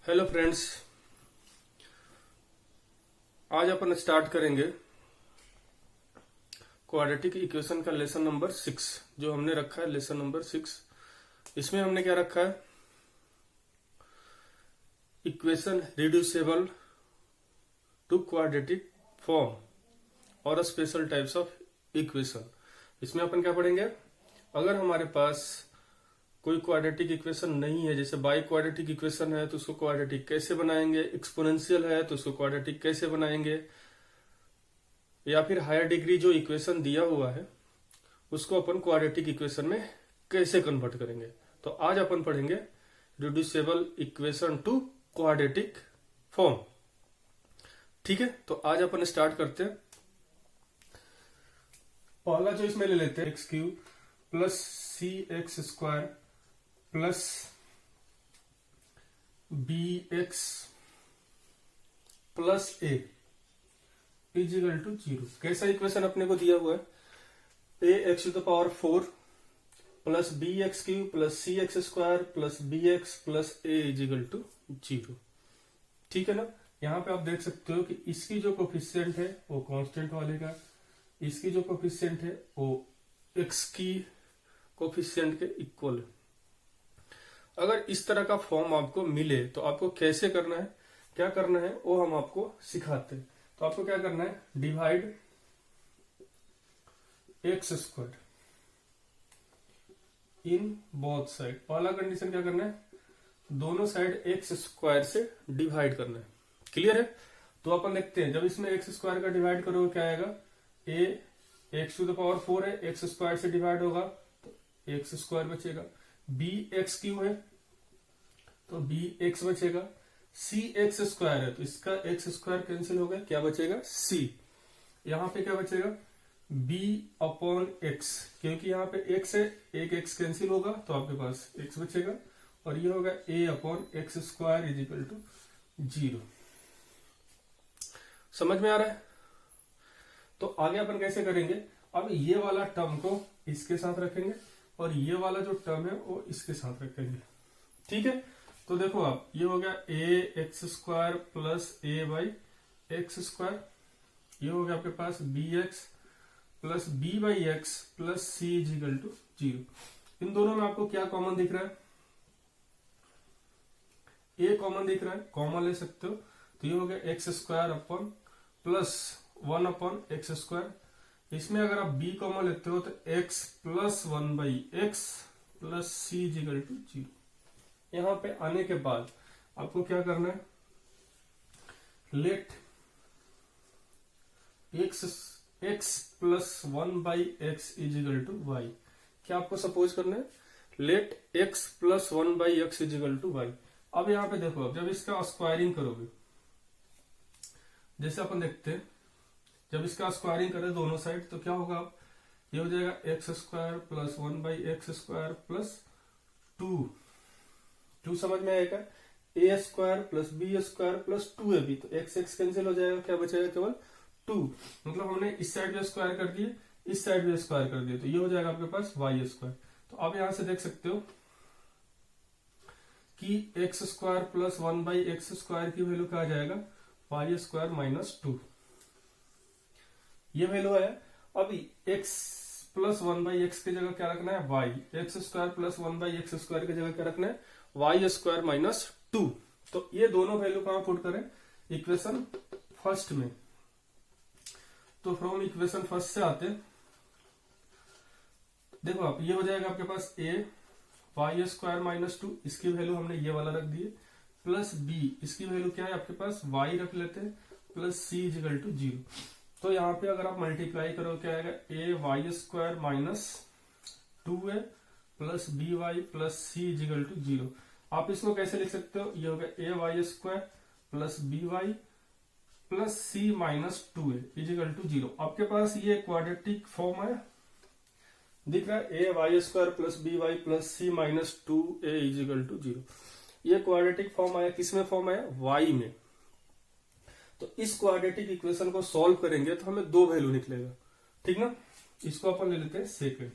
Hello friends, आज अपन start करेंगे quadratic equation का लेसन नंबर 6 जो हमने रखा है। लेसन नंबर 6 इसमें हमने क्या रखा है? Equation reducible to quadratic form और स्पेशल टाइप्स ऑफ इक्वेशन। इसमें अपन क्या पढ़ेंगे? अगर हमारे पास कोई क्वाड्रेटिक इक्वेशन नहीं है, जैसे बाई क्वाड्रेटिक इक्वेशन है तो उसको क्वाड्रेटिक कैसे बनाएंगे, एक्सपोनेंशियल है तो उसको क्वाड्रेटिक कैसे बनाएंगे, या फिर हायर डिग्री जो इक्वेशन दिया हुआ है उसको अपन क्वाड्रेटिक इक्वेशन में कैसे कन्वर्ट करेंगे। तो आज अपन पढ़ेंगे reducible equation two quadratic form. ठीक है, तो आज अपन स्टार्ट करते हैं। पहला जो इसमें ले लेते हैं X cube plus C X square plus B x plus A equal to 0। कैसा इक्वेशन अपने को दिया हुआ है? A x to the power 4 plus B X cube plus C X square plus B x plus A equal to 0। ठीक है ना। यहां पे आप देख सकते हो कि इसकी जो कोफिशिएंट है वो कांस्टेंट वाले का, इसकी जो कोफिशिएंट है वो एक्स की कोफिशिएंट के इक्वल है। अगर इस तरह का फॉर्म आपको मिले तो आपको कैसे करना है, क्या करना है, वो हम आपको सिखाते हैं। तो आपको क्या करना है? Divide x square in both side. पहला कंडीशन क्या करना है? दोनों साइड एक्स स्क्वायर से डिवाइड करना है। क्लियर है? तो अपन देखते हैं, जब इसमें एक्स स्क्वायर का डिवाइड करोगे क्या आएगा? ए एक्स टू द पावर 4 है, एक्स स्क्वायर से डिवाइड होगा तो एक्स स्क्वायर बचेगा। बी एक्स क्यू है तो बी एक्स बचेगा। सी एक्स स्क्वायर है तो इसका एक्स स्क्वायर कैंसिल हो गया, क्या बचेगा? सी। यहां पे क्या बचेगा? बी अपॉन एक्स, क्योंकि यहां पे एक्स है, एक एक्स कैंसिल होगा तो आपके पास एक्स बचेगा। और ये होगा A upon x square is equal to 0। समझ में आ रहा है? तो आगे अपन कैसे करेंगे? अब ये वाला टर्म को इसके साथ रखेंगे और ये वाला जो टर्म है वो इसके साथ रखेंगे। ठीक है, तो देखो आप, ये हो गया A x square plus A by x square, ये हो गया आपके पास B x plus B by x plus C is equal to 0। इन दोनों में आपको क्या कॉमन दिख रहा है? ए कॉमन दिख रहा है, कॉमन ले सकते हो। तो ये हो गया x square upon plus 1 upon x square. इसमें अगर आप b कॉमन लेते हो तो x plus 1 by x plus C is equal to 0। यहां पे आने के बाद आपको क्या करना है? Let x plus 1 by x is equal to y. क्या आपको सपोज करना है? Let x plus 1 by x is equal to y. अब यहां पे देखो, अब जब इसका स्क्वायरिंग करोगे, जैसे अपन देखते हैं, जब इसका स्क्वायरिंग करें दोनों साइड तो क्या होगा? ये हो जाएगा x square plus 1 by x square plus 2 समझ में आएगा? A square plus B square plus 2ab, तो एक्स एक्स कैंसिल हो जाएगा, क्या बचेगा? केवल 2। मतलब हमने इस साइड भी स्क्वायर कर दिए, इस साइड भी स्क्वायर कर दिए, तो ये हो जाएगा आपके पास वाई स्क्वायर। तो आप यहां से देख सकते हो कि x square plus 1 by x square की वैल्यू क्या आ जाएगा? वाई स्क्वायर माइनस 2, ये वैल्यू है। अभी x प्लस 1 बाई एक्स की जगह क्या रखना है? y। X square plus 1 by x square की जगह क्या रखना है? Y square minus 2। तो ये दोनों वैल्यू कहां पुट करें? इक्वेशन फर्स्ट में। तो फ्रॉम इक्वेशन फर्स्ट से आते, देखो आप, ये हो जाएगा आपके पास a वाई स्क्वायर माइनस 2, इसकी वैल्यू हमने ये वाला रख दिए, प्लस b, इसकी वैल्यू क्या है आपके पास? y रख लेते हैं, प्लस c इजिकल टू 0। तो यहाँ पे अगर आप मल्टीप्लाई करो क्या आएगा? ए वाई स्क्वायर माइनस 2 है plus B Y plus c equal to 0। आप इसको कैसे लिख सकते हो? ये हो गया A Y square plus B Y plus C minus 2 है इजिकल टू 0। आपके पास ये क्वाड्रेटिक फॉर्म है, दिख रहा है? A Y square plus B Y plus C minus 2a equal to 0। ये क्वाड्रेटिक फॉर्म आया, किसमें फॉर्म आया? वाई में। तो इस क्वाड्रेटिक इक्वेशन को सॉल्व करेंगे तो हमें दो वैल्यू निकलेगा। ठीक ना। इसको अपन ले लेते हैं second.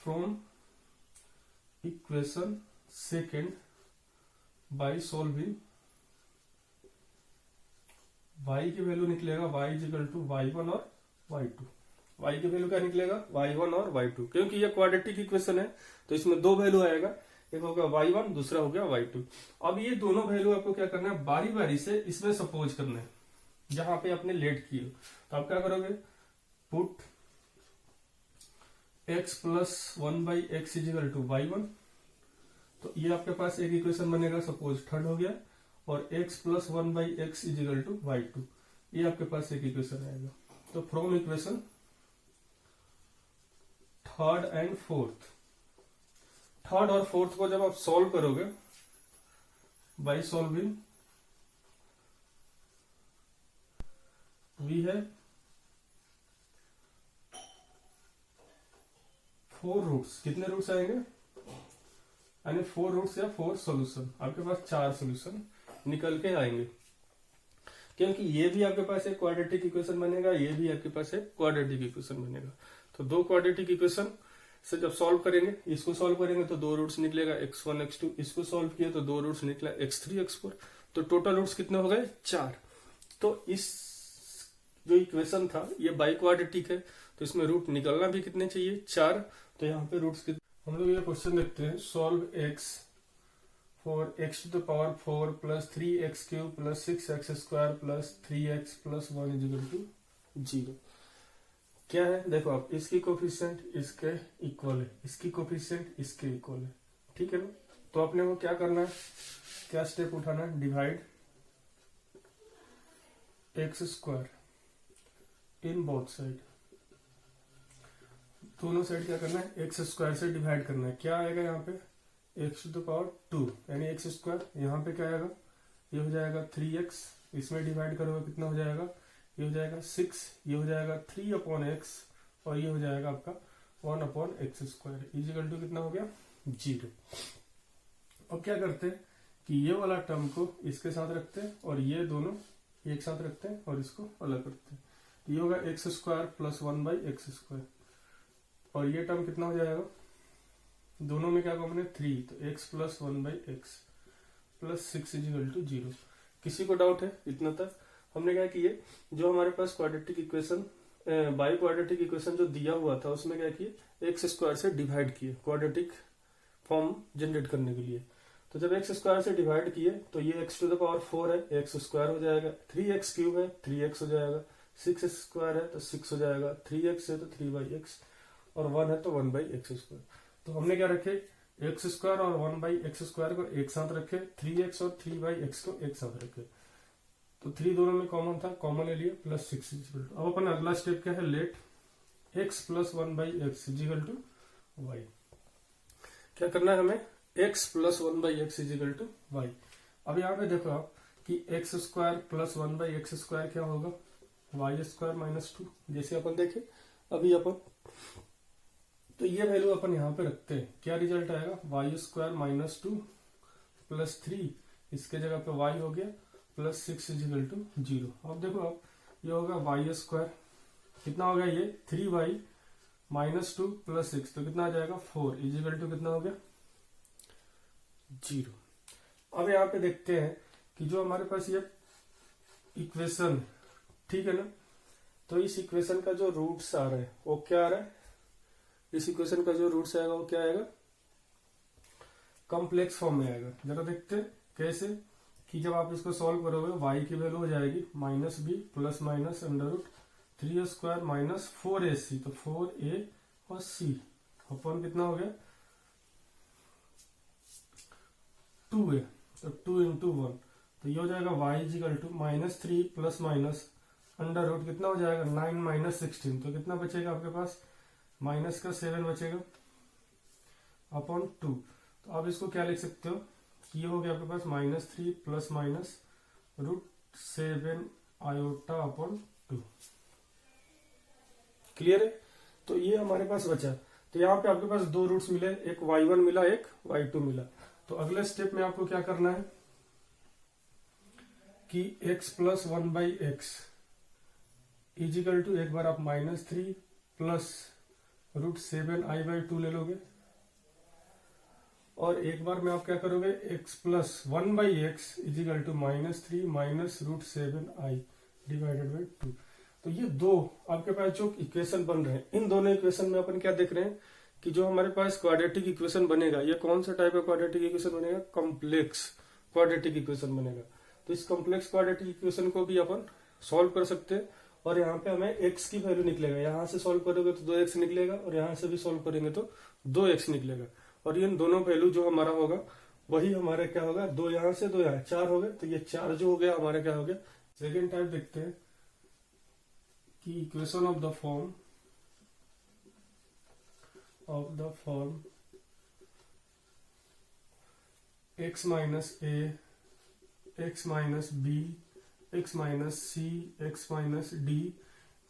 From equation second by solving y की वैल्यू निकलेगा y इजिकल टू y1 और y2। y की वैल्यू क्या निकलेगा y1 और y2, क्योंकि ये क्वाड्रेटिक इक्वेशन है तो इसमें दो वैल्यू आएगा, एक होगा y1 दूसरा हो गया y2। अब ये दोनों वैल्यू आपको क्या करना है बारी बारी से इसमें सपोज करना है जहां पे आपने लेट किए। तो आप क्या करोगे put x plus 1/x equal to y1, तो ये आपके पास एक इक्वेशन बनेगा, सपोज थर्ड हो गया, और x plus 1/x equal to y2, ये आपके पास एक इक्वेशन आएगा। तो from equation third and fourth, third और फोर्थ को जब आप सॉल्व करोगे बाई सॉल्विंग वी है 4 रूट्स, कितने रूट्स आएंगे यानी 4 रूट्स या 4 सॉल्यूशन, आपके पास 4 सॉल्यूशन निकल के आएंगे, क्योंकि ये भी आपके पास एक क्वाड्रेटिक इक्वेशन बनेगा, ये भी आपके पास एक क्वाड्रेटिक इक्वेशन बनेगा। तो दो क्वाड्रेटिक इक्वेशन से जब सॉल्व करेंगे, इसको सॉल्व करेंगे तो 2 रूट्स निकलेगा x1 x2, इसको सॉल्व किया तो 2 रूट्स निकला x3 x4, तो टोटल रूट्स कितने हो गए 4। तो इस जो इक्वेशन था ये बाई क्वाड्रेटिक है, तो इसमें रूट निकलना भी कितने चाहिए 4। तो यहाँ पे रूट्स कितने, हम लोग ये क्वेश्चन देखते हैं, solve x for x to the power 4 plus 3x cube plus 6x square plus 3x plus 1 equal to 0। क्या है देखो आप, इसकी कोफिशिएंट इसके इक्वल है, इसकी कोफिशिएंट इसके इक्वल है, ठीक है ना। तो अपने को क्या करना है, क्या स्टेप उठाना है, divide x square in both side, दोनों साइड क्या करना है एक्स स्क्वायर से डिवाइड करना है। क्या आएगा यहाँ पे एक्स टू द पावर 2 यानी एक्स स्क्वायर, यहाँ पे क्या आएगा ये हो जाएगा 3x, इसमें डिवाइड करोगे कितना हो जाएगा, ये हो जाएगा 6, ये हो जाएगा 3/x और ये हो जाएगा आपका 1/x स्क्वायर इजिकल टू कितना हो गया 0। अब क्या करते हैं कि ये वाला टर्म को इसके साथ रखते हैं और ये दोनों एक साथ रखते हैं और इसको अलग करते हैं। ये होगा x square plus 1/x square और ये टर्म कितना हो जाएगा, दोनों में क्या कॉमन है 3, तो x plus 1/x plus 6 equal to 0। किसी को डाउट है इतना तक? हमने क्या किए, जो हमारे पास quadratic equation by quadratic equation जो दिया हुआ था उसमें क्या किए एक्स स्क्वायर से डिवाइड किए क्वाड्रेटिक फॉर्म जनरेट करने के लिए। तो जब एक्स स्क्वायर से डिवाइड किए तो ये एक्स टू द पावर 4 है, एक्स स्क्वायर हो जाएगा, 3x क्यूब है 3x हो जाएगा, 6 स्क्वायर है तो 6 हो जाएगा, 3x है तो 3/x और 1 है तो 1/x स्क्वायर। तो हमने क्या रखे एक्स स्क्वायर और 1/x स्क्वायर को एक साथ रखे, 3x और 3/x को एक साथ रखे, तो 3 दोनों में कॉमन था, कॉमन ले लिए प्लस 6 इजिकल टू। अब अपन अगला स्टेप क्या है, let x plus 1/x equal to y। क्या करना है हमें x plus 1/x equal to y। अब यहाँ पे देखो आप कि x square plus 1/x square क्या होगा y स्क्वायर माइनस 2, जैसे अपन देखे अभी अपन, तो ये वैल्यू अपन यहाँ पे रखते हैं, क्या रिजल्ट आएगा y स्क्वायर माइनस 2 प्लस 3, इसके जगह पे y हो गया प्लस 6 इजिकल टू 0। अब देखो आप ये होगा y स्क्वायर, कितना हो गया ये 3y माइनस 2 प्लस 6, तो कितना आ जाएगा 4 इजिकल टू कितना हो गया 0। अब यहाँ पे देखते हैं कि जो हमारे पास ये इक्वेशन, ठीक है ना, तो इस इक्वेशन का जो रूट्स आ रहा है वो क्या आ रहा है, इस इक्वेशन का जो रूट्स आएगा वो क्या आएगा कॉम्प्लेक्स फॉर्म में आएगा। जरा देखते हैं कैसे, कि जब आप इसको सॉल्व करोगे y की वैल्यू हो जाएगी -b plus minus √3 square minus 4ac, तो 4a और c अपन कितना हो गया 2a, तो 2 into 1, तो ये हो जाएगा y equal to -3 plus minus √ कितना हो जाएगा 9 - 16, तो कितना बचेगा आपके पास माइनस का 7 बचेगा अपॉन 2। तो आप इसको क्या लिख सकते हो कि ये हो गया आपके पास -3 plus minus √7 iota upon 2। Clear है? तो ये हमारे पास बचा। तो यहाँ पे आपके पास दो रूट्स मिले, एक y1 मिला एक y2 मिला। तो अगले स्टेप में आपको क्या करना है कि x plus 1/x equal to, एक बार आप -3 प्लस √7i/2 ले लोगे और एक बार में आप क्या करोगे, x plus 1/x equal to -3 minus √7i divided by 2। तो ये दो आपके पास जो इक्वेशन बन रहे हैं, इन दोनों इक्वेशन में अपन क्या देख रहे हैं कि जो हमारे पास क्वाड्रेटिक इक्वेशन बनेगा, ये कौन सा टाइप का क्वाड्रेटिक इक्वेशन बनेगा, कॉम्प्लेक्स क्वाड्रेटिक इक्वेशन बनेगा। तो इस कॉम्प्लेक्स क्वाड्रेटिक इक्वेशन को भी अपन सॉल्व कर सकते हैं, और यहाँ पे हमें x की वैल्यू निकलेगा, यहाँ से सॉल्व करोगे तो 2x निकलेगा, और यहाँ से भी सॉल्व करेंगे तो 2x निकलेगा, और इन दोनों वैल्यू जो हमारा होगा वही हमारा क्या होगा, 2 यहाँ से 2 यहाँ 4 हो गए, तो ये 4 जो हो गया हमारा क्या हो गया। सेकेंड टाइप देखते हैं कि equation of the form x minus a x minus b x minus c x minus d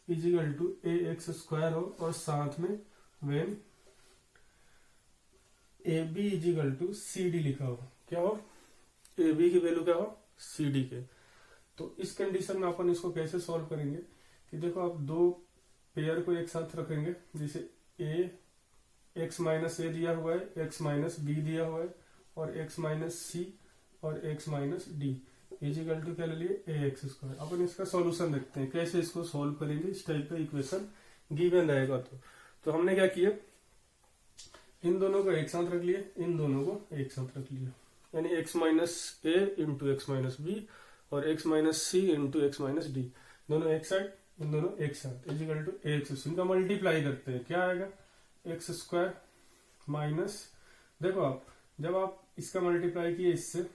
equal to ax² हो, और साथ में when a b equal to c d लिखा हो, क्या हो, ए बी की वैल्यू क्या हो, सी डी के। तो इस कंडीशन में अपन इसको कैसे सॉल्व करेंगे कि देखो आप दो पेयर को एक साथ रखेंगे, जैसे ए x माइनस ए दिया हुआ है, x माइनस बी दिया हुआ है, और x माइनस सी और x minus d equal to क्या ले लिए ax²। अपन इसका सॉल्यूशन देखते हैं कैसे इसको सॉल्व करेंगे। इस टाइप का इक्वेशन गिवन रहेगा तो हमने क्या किया, इन दोनों को एक साथ रख लिए, इन दोनों को एक साथ रख लिया, यानी x माइनस ए इंटू एक्स माइनस बी और x माइनस सी इंटू एक्स माइनस डी, दोनों एक साइड, इन दोनों एक साथ इजिकल टू ax। इनका मल्टीप्लाई करते हैं, क्या आएगा, x² माइनस, देखो आप जब आप इसका मल्टीप्लाई किए इससे,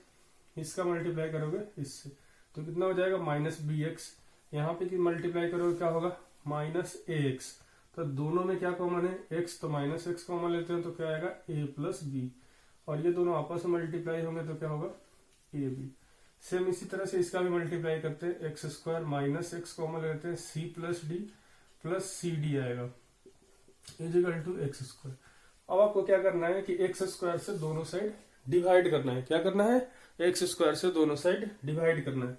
इसका मल्टीप्लाई करोगे इससे, तो कितना हो जाएगा, -bx। यहाँ पे मल्टीप्लाई करोगे क्या होगा, -ax। तो दोनों में क्या कॉमन है, x, तो -x कॉमन लेते हैं तो क्या आएगा, a प्लस बी, और ये दोनों आपस में मल्टीप्लाई होंगे तो क्या होगा, ए बी। सेम इसी तरह से इसका भी मल्टीप्लाई करते हैं, x² माइनस x कॉमन लेते हैं, c plus d plus c d आएगा इजिकल टू x²। अब आपको क्या करना है कि x² से दोनों साइड डिवाइड करना है, क्या करना है, x² से दोनों साइड डिवाइड करना है।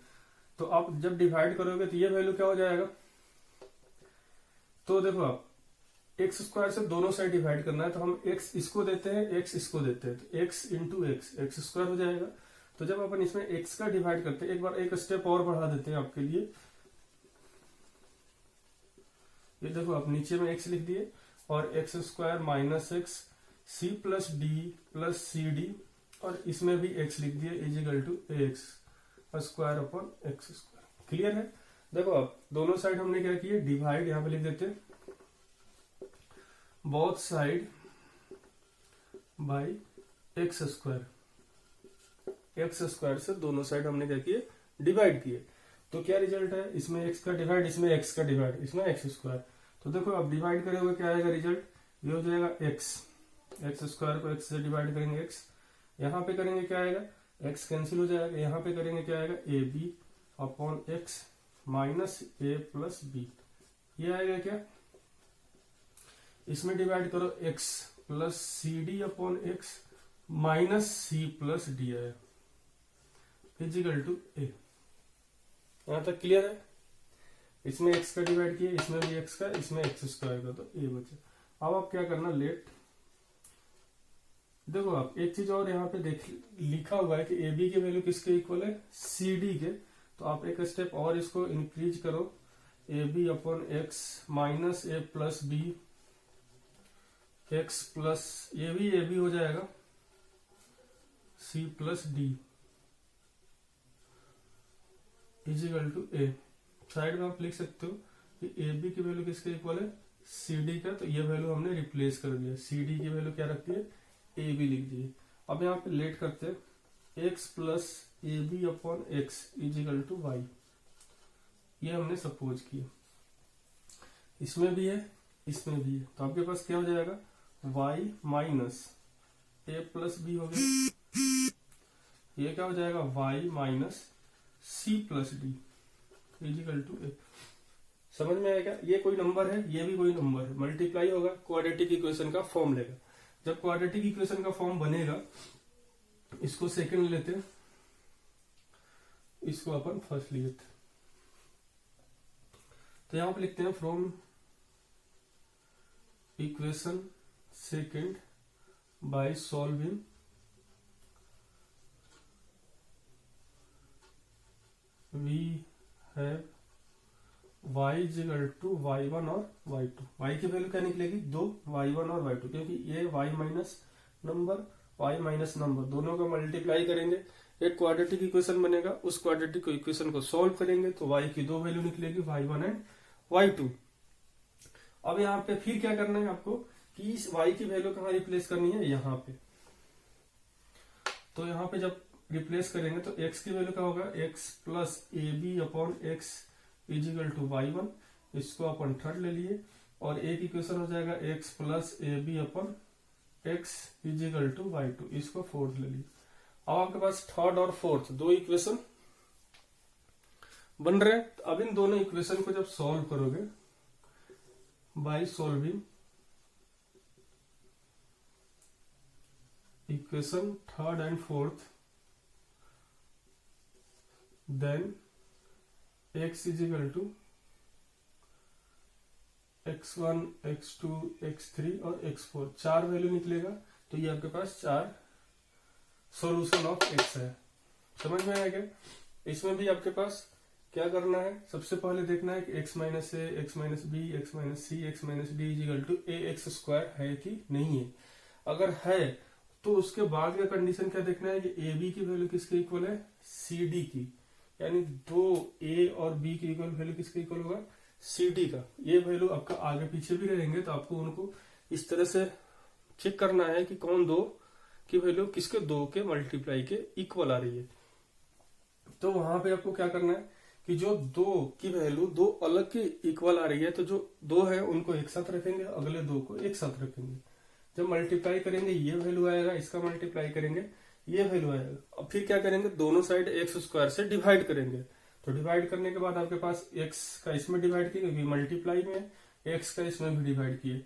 तो आप जब डिवाइड करोगे तो ये वैल्यू क्या हो जाएगा, तो देखो आप x² से दोनों साइड डिवाइड करना है, तो हम x इसको देते हैं, x इसको देते हैं, तो x इंटू x² हो जाएगा। तो जब अपन इसमें x का डिवाइड करते हैं, एक बार एक स्टेप और बढ़ा देते हैं आपके लिए, ये देखो आप नीचे में x लिख दिए, और x² minus x c plus d plus c d, और इसमें भी x लिख दिए is equal to ax² upon x²। Clear है। देखो अब दोनों साइड हमने क्या किए, डिवाइड, यहां पे लिख देते both side by x²। x² से दोनों साइड हमने क्या किए, डिवाइड किए, तो क्या रिजल्ट है, इसमें x का डिवाइड, इसमें x का डिवाइड, इसमें x²। तो देखो अब डिवाइड करेंगे क्या आएगा रिजल्ट, ये हो जाएगा x² को x से डिवाइड करेंगे x, यहाँ पे करेंगे क्या आएगा, x कैंसिल हो जाएगा, यहाँ पे करेंगे क्या आएगा, a B upon x minus A plus b, ये आएगा क्या, इसमें डिवाइड करो x plus c d upon x minus सी प्लस डी आया इजिकल टू ए। यहां तक क्लियर है। इसमें x का डिवाइड किया, इसमें भी x का, इसमें x² का, तो a बचा। अब आप क्या करना, लेट, देखो आप एक चीज और यहाँ पे देख लिखा हुआ है कि ए बी की वैल्यू किसके इक्वल है, सी डी के। तो आप एक स्टेप और इसको इंक्रीज करो, a B upon x minus A plus B x plus A b हो जाएगा c plus D equal to a. Side में आप लिख सकते हो कि ए बी की वैल्यू किसके इक्वल है, सी डी का, तो ये वैल्यू हमने रिप्लेस कर दिया, सी डी की वैल्यू क्या रखती है, ए बी लिख दिए। अब यहाँ पे लेट करते हैं, x plus A B upon x equal to y, ये हमने सपोज किया, इसमें भी है इसमें भी है, तो आपके पास क्या हो जाएगा, वाई माइनस ए प्लस बी हो गया, ये क्या हो जाएगा, Y minus C plus D equal to A. समझ में आएगा, ये कोई नंबर है, ये भी कोई नंबर है, मल्टीप्लाई होगा, क्वाड्रेटिक इक्वेशन का फॉर्म लेगा। जब क्वाड्रेटिक इक्वेशन का फॉर्म बनेगा, इसको सेकंड लेते हैं, इसको अपन फर्स्ट ले लेते हैं। तो यहां पे लिखते हैं from equation second by solving we have y equal to y1 और y2। y की वैल्यू क्या निकलेगी 2, y1 और y2, क्योंकि ये y माइनस नंबर दोनों का मल्टीप्लाई करेंगे, एक क्वाड्रेटिक इक्वेशन बनेगा। उस क्वाड्रेटिक इक्वेशन को सॉल्व करेंगे तो y की दो वैल्यू निकलेगी, y1 एंड y2। अब यहाँ पे फिर क्या करना है आपको कि इस y की वैल्यू कहाँ रिप्लेस करनी है, यहाँ पे। तो यहाँ पे जब रिप्लेस करेंगे तो x की वैल्यू क्या होगा, x plus A B upon x equal to y1, इसको अपन थर्ड ले लिए, और एक इक्वेशन हो जाएगा x plus A B upon x equal to y2, इसको फोर्थ ले लिए। अब आपके पास थर्ड और फोर्थ दो इक्वेशन बन रहे हैं। अब इन दोनों इक्वेशन को जब सॉल्व करोगे by solving equation third and fourth, then x equal to x1, x2, x3 और x4 चार वैल्यू निकलेगा। तो ये आपके पास चार सॉल्यूशन ऑफ x है। समझ में आएगा? इसमें भी आपके पास क्या करना है, सबसे पहले देखना है कि x minus a, x minus b, x minus c, x minus d equal to a x square है कि नहीं है। अगर है तो उसके बाद का कंडीशन क्या देखना है कि ए बी की वैल्यू किसके इक्वल है, सी डी की, यानी दो ए और बी की इक्वल वैल्यू किसके इक्वल होगा, सी डी का। ये वैल्यू आपका आगे पीछे भी रहेंगे तो आपको उनको इस तरह से चेक करना है कि कौन दो की वैल्यू किसके दो के मल्टीप्लाई के इक्वल आ रही है। तो वहां पे आपको क्या करना है कि जो दो की वैल्यू दो अलग के इक्वल आ रही है तो जो दो है उनको एक साथ रखेंगे, अगले दो को एक साथ रखेंगे। जब मल्टीप्लाई करेंगे ये वैल्यू आएगा, इसका मल्टीप्लाई करेंगे ये वैल्यू आएगा। अब फिर क्या करेंगे, दोनों साइड एक्स स्क्वायर से डिवाइड करेंगे। तो डिवाइड करने के बाद आपके पास एक्स का इसमें डिवाइड किया क्योंकि मल्टीप्लाई में, एक्स का इसमें भी डिवाइड किए,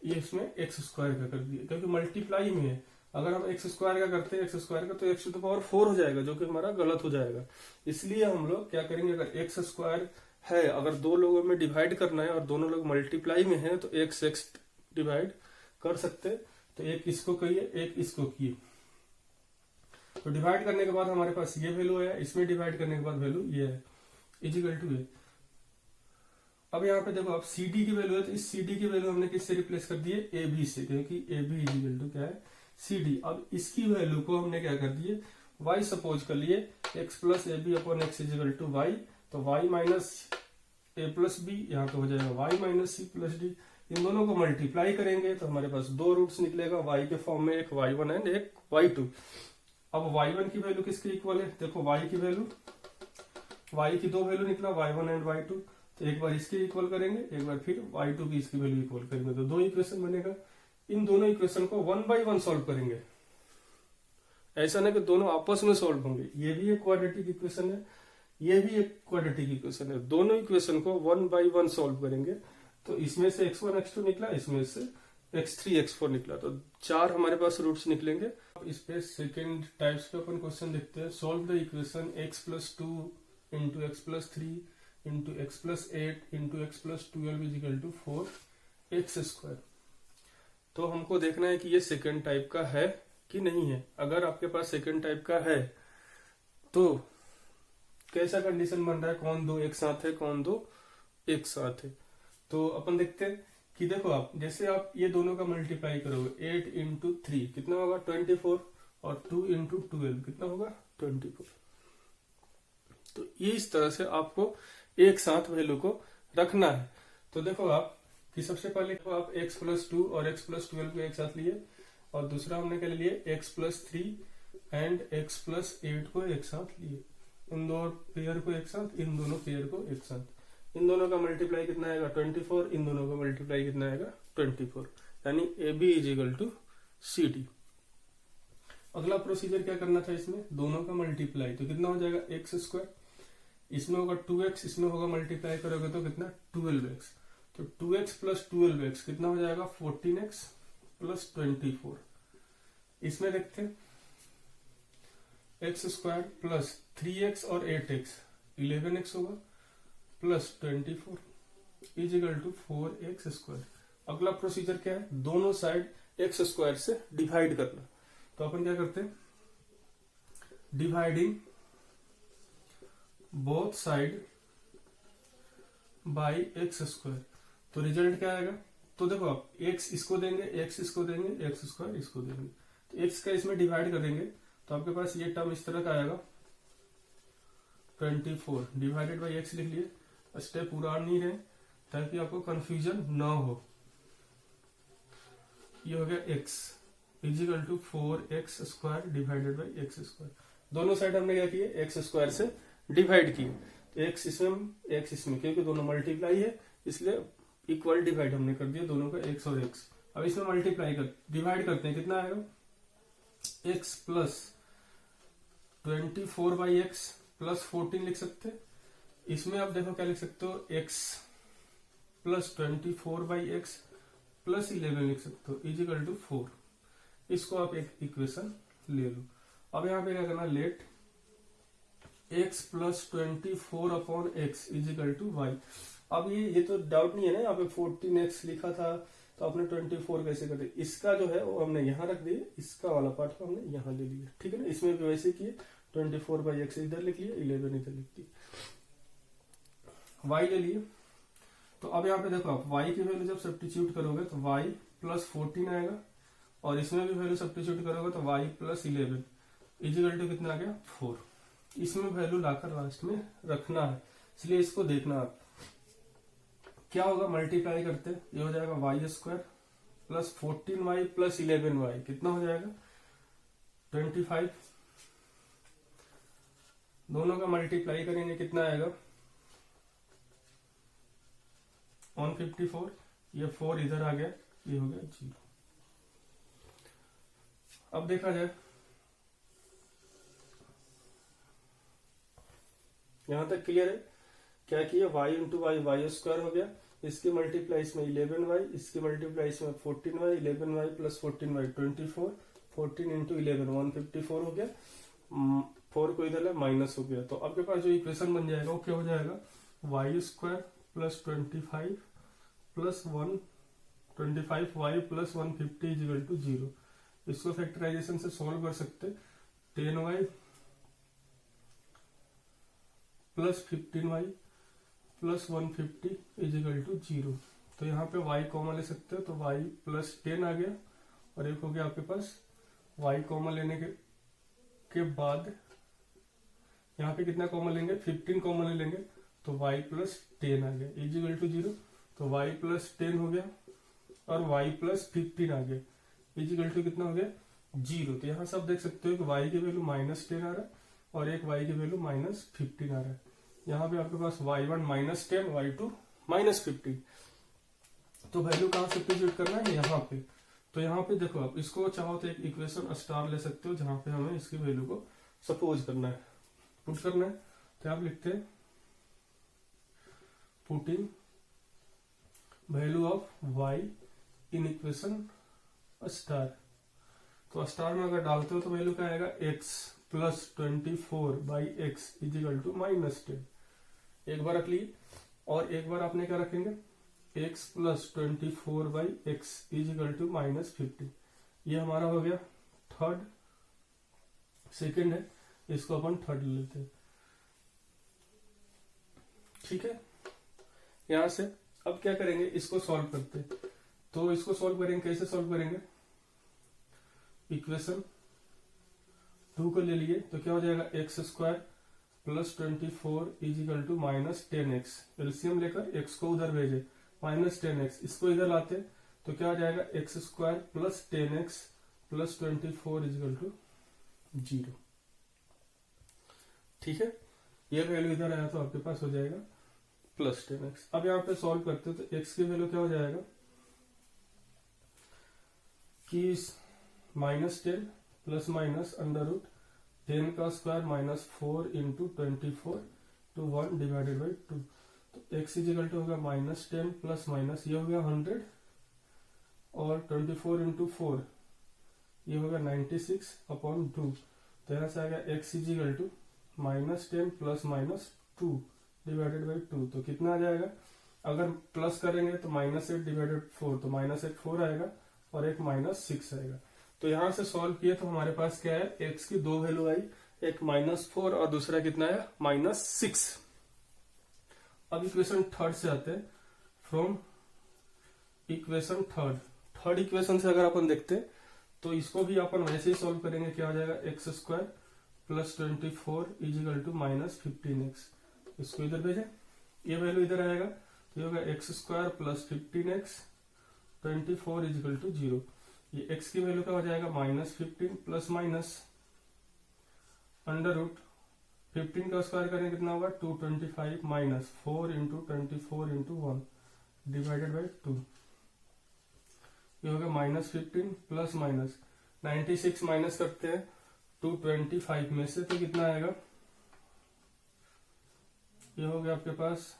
ये इसमें एक्स स्क्वायर का कर दिए क्योंकि मल्टीप्लाई में है। अगर हम एक्स स्क्वायर का करते हैं एक्स स्क्वायर का तो एक्स टू द पावर 4 हो जाएगा, जो कि हमारा गलत हो जाएगा। इसलिए हम लोग क्या करेंगे, अगर एक्स स्क्वायर है, अगर दो लोगों में डिवाइड करना है और दोनों लोग मल्टीप्लाई में है तो एक्स एक्स डिवाइड कर सकते, तो एक इसको करिए एक इसको किए। तो डिवाइड करने के बाद हमारे पास ये वैल्यू है, इसमें डिवाइड करने के बाद वैल्यू ये है इजिकल टू ए। अब यहाँ पे देखो, अब सी डी की वैल्यू है तो इस सी डी की वैल्यू हमने किससे रिप्लेस कर दी है, ए बी से, क्योंकि ए बी इजिकल टू क्या है, सी डी। अब इसकी वैल्यू को हमने क्या कर दिए, y सपोज कर लिए, x plus A B upon x equal to Y. तो y माइनस ए प्लस बी, यहाँ पे हो जाएगा y माइनस सी प्लस डी। इन दोनों को मल्टीप्लाई करेंगे तो हमारे पास दो रूट्स निकलेगा y के फॉर्म में, एक y1 एंड एक y2। अब y1 की वैल्यू किसके इक्वल है, देखो y की वैल्यू, y की दो वैल्यू निकला y1 एंड y2, तो एक बार इसके इक्वल करेंगे, एक बार फिर y2 की इसकी वैल्यू इक्वल करेंगे, तो दो इक्वेशन बनेगा। इन दोनों इक्वेशन को 1 बाय 1 सॉल्व करेंगे, ऐसा नहीं कि दोनों आपस में सॉल्व होंगे। ये भी एक क्वाड्रेटिक इक्वेशन है, ये भी एक क्वाड्रेटिक इक्वेशन है, दोनों इक्वेशन को 1 बाय 1 सॉल्व करेंगे। तो इसमें से x1 x2 निकला, इसमें से x3 x4 निकला, तो चार हमारे पास रूट्स निकलेंगे। अब इस पे सेकेंड टाइप्स पे अपन क्वेश्चन देखते हैं। Solve the equation x plus 2 into x plus 3 into x plus 8 into x plus 12 equal to 4x square. तो हमको देखना है कि ये सेकेंड टाइप का है कि नहीं है। अगर आपके पास सेकेंड टाइप का है तो कैसा कंडीशन बन रहा है, कौन दो एक साथ है, कौन दो एक साथ है। तो अपन देखते हैं कि देखो, आप जैसे आप ये दोनों का मल्टीप्लाई करोगे, 8 इंटू 3 कितना होगा 24, और 2 इंटू 12 कितना होगा 24। तो ये इस तरह से आपको एक साथ वैल्यू को रखना है। तो देखो आप कि सबसे पहले तो आप x प्लस 2 और x प्लस 12 को एक साथ लिए, और दूसरा हमने क्या लिए x plus 3 and x plus 8 को एक साथ लिए, इन दो पेयर को एक साथ, इन दोनों पेयर को एक साथ। इन दोनों का मल्टीप्लाई कितना आएगा 24, इन दोनों का मल्टीप्लाई कितना आएगा 24, यानी a b is equal to c d. अगला प्रोसीजर क्या करना था, इसमें दोनों का मल्टीप्लाई, तो कितना हो जाएगा एक्स स्क्वायर, इसमें होगा 2x, इसमें होगा मल्टीप्लाई करोगे तो कितना 12x, तो 2x प्लस 12x कितना हो जाएगा 14x प्लस 24। इसमें देखते हैं एक्स स्क्वायर प्लस 3x और 8x 11x होगा plus 24 is equal to 4x square. अगला प्रोसीजर क्या है, दोनों साइड एक्स स्क्वायर से डिवाइड करना। तो अपन क्या करते हैं, dividing both side by x square. तो रिजल्ट क्या आएगा? तो देखो आप x इसको देंगे, x इसको देंगे, एक्स स्क्वायर इसको देंगे, तो x का इसमें डिवाइड करेंगे तो आपके पास ये टर्म इस तरह का आएगा 24 डिवाइडेड बाई x लिख लिए। स्टेप पूरा नहीं रहे ताकि आपको कंफ्यूजन ना हो। ये हो गया x equal to 4x square divided by x square. दोनों साइड हमने क्या किए? एक्स स्क्वायर से डिवाइड किए, तो x इसमें x इसमें, क्योंकि दोनों मल्टीप्लाई है इसलिए इक्वल डिवाइड हमने कर दिया दोनों का, x और x। अब इसमें मल्टीप्लाई कर डिवाइड करते हैं, कितना आएगा? x plus 24 by x plus 14 लिख सकते हैं। इसमें आप देखो क्या लिख सकते हो? x plus 24 by x plus 11 लिख सकते हो इजिकल टू 4। इसको आप एक इक्वेशन ले लो। अब यहाँ पे क्या करना? Let x plus 24 upon x equal to y. अब ये तो डाउट नहीं है ना, यहाँ पे 14x लिखा था तो आपने 24 कैसे कर दिया? इसका जो है वो हमने यहाँ रख दिया, इसका वाला पार्ट को हमने यहाँ ले लिया, ठीक है ना। इसमें भी वैसे किए, 24 बाई एक्स इधर लिख लिया, 11 इधर लिख दिया, y ले लिए। तो अब यहाँ पे देखो आप y की वैल्यू जब सब्स्टिट्यूट करोगे तो y प्लस 14 आएगा, और इसमें भी वैल्यू सब्स्टिट्यूट करोगे तो y प्लस 11 इजिकल टू कितना आ गया? 4। इसमें वैल्यू लाकर लास्ट में रखना है, इसलिए इसको देखना आप क्या होगा। मल्टीप्लाई करते ये हो जाएगा y square plus 14y plus 11y, कितना हो जाएगा? 25। दोनों का मल्टीप्लाई करेंगे, कितना आएगा? 154। ये 4 इधर आ गया, ये हो गया 0। अब देखा जाए, यहां तक क्लियर है? क्या किया? y into y, y square हो गया, इसकी मल्टीप्लाई इसमें 11y, इसकी मल्टीप्लाई इसमें 14y, 11y plus 14y 24, 14 into 11 154 हो गया, 4 को इधर माइनस हो गया। तो आपके पास जो इक्वेशन बन जाएगा वो क्या हो जाएगा? Y square plus 25 plus 125y plus 150 equal to 0। इसको फैक्टराइजेशन से सॉल्व कर सकते, 10y plus 15y plus 150 equal to 0। तो यहाँ पे y कॉमन ले सकते हो, तो y प्लस 10 आ गया, और एक हो गया आपके पास y कॉमन लेने के बाद यहाँ पे कितना कॉमन लेंगे? 15 कॉमन ले लेंगे, तो y प्लस 10 आ गया इजिकल टू 0। तो y प्लस 10 हो गया और y प्लस 15 आ गया इजिकल टू कितना हो गया? 0। तो यहाँ सब देख सकते हो कि y की वैल्यू -10 आ रहा है और एक y की वैल्यू -15 आ रहा है। यहाँ पे आपके पास y1 -10, y2 -15। तो वैल्यू कहाँ सब्स्टिट्यूट करना है? यहाँ पे। तो यहाँ पे देखो आप इसको चाहो तो एक इक्वेशन स्टार ले सकते हो, जहां पे हमें इसकी वैल्यू को सपोज करना है, पुट करना है। तो आप लिखते हैं putting value of y in equation star. तो स्टार में अगर डालते हो तो वैल्यू क्या आएगा? x plus 24 by x equal to -10। एक बार रख लिए, और एक बार आपने क्या रखेंगे? x plus 24 by x equal to -15। ये हमारा हो गया थर्ड, सेकंड है, इसको अपन थर्ड लेते हैं, ठीक है। यहां से अब क्या करेंगे? इसको सॉल्व करते हैं। तो इसको सॉल्व करेंगे, कैसे सॉल्व करेंगे? इक्वेशन 2 को ले लिए तो क्या हो जाएगा? X square plus 24 equal to -10x। LCM लेकर x को उधर भेजे, -10x, इसको इधर लाते तो क्या हो जाएगा? X square plus 10x plus 24 equal to 0, ठीक है। ये वैल्यू इधर आया तो आपके पास हो जाएगा प्लस 10x। अब यहाँ पे सॉल्व करते तो x की वैल्यू क्या हो जाएगा कि -10 प्लस माइनस अंडर रूट 10 का square -4 into 24 to 1 divided by 2। तो x इजिकल टू होगा -10 प्लस माइनस, ये हो गया 100 और 24 इंटू 4 ये होगा 96 अपॉन 2। तो यहाँ से आ गया x equal to -10 plus minus 2 divided by 2। तो कितना आ जाएगा? अगर प्लस करेंगे तो -8 डिवाइडेड 4, तो -8 4 आएगा और एक -6 आएगा। तो यहां से सॉल्व किए तो हमारे पास क्या है? x की दो वैल्यू आई, एक -4 और दूसरा कितना है -6। अब इक्वेशन थर्ड से आते हैं। फ्रॉम इक्वेशन थर्ड इक्वेशन से अगर अपन देखते हैं तो इसको भी अपन वैसे ही सॉल्व करेंगे। क्या आ जाएगा, x² + 24 = -15x। इसको इधर भेजें, ये वैल्यू इधर आएगा तो ये होगा x² + 15x 24 = 0। ये x की वैल्यू क्या हो जाएगा, -15 प्लस माइनस √15 का स्क्वायर करें कितना होगा 225 माइनस 4 × 24 × 1 डिवाइडेड बाई 2। ये होगा -15 प्लस माइनस 96 माइनस करते हैं 225 में से तो कितना आएगा, ये हो गया आपके पास,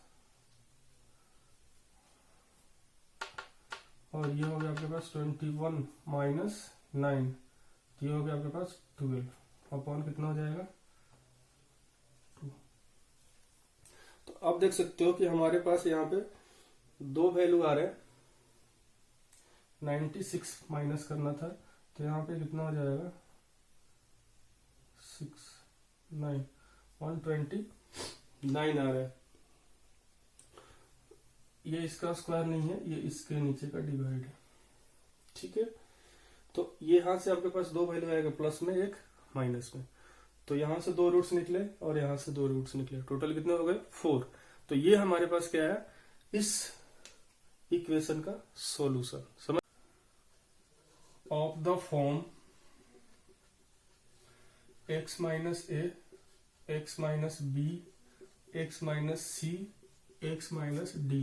और ये हो गया आपके पास 21 माइनस 9, ये हो गया आपके पास 12 अपॉन कितना हो जाएगा 2। तो अब देख सकते हो कि हमारे पास यहाँ पे दो वैल्यू आ रहे हैं। 96 माइनस करना था तो यहाँ पे कितना हो जाएगा 6 9 129 आ रहा है। ये इसका स्क्वायर नहीं है, ये इसके नीचे का डिवाइड है। ठीक है, तो ये यहां से आपके पास दो वैल्यू आएगा, प्लस में एक माइनस में। तो यहां से दो रूट्स निकले और यहां से दो रूट्स निकले, टोटल कितने हो गए 4। तो ये हमारे पास क्या है, इस इक्वेशन का सॉल्यूशन। समझ, of the form x - a x - b x - c x - d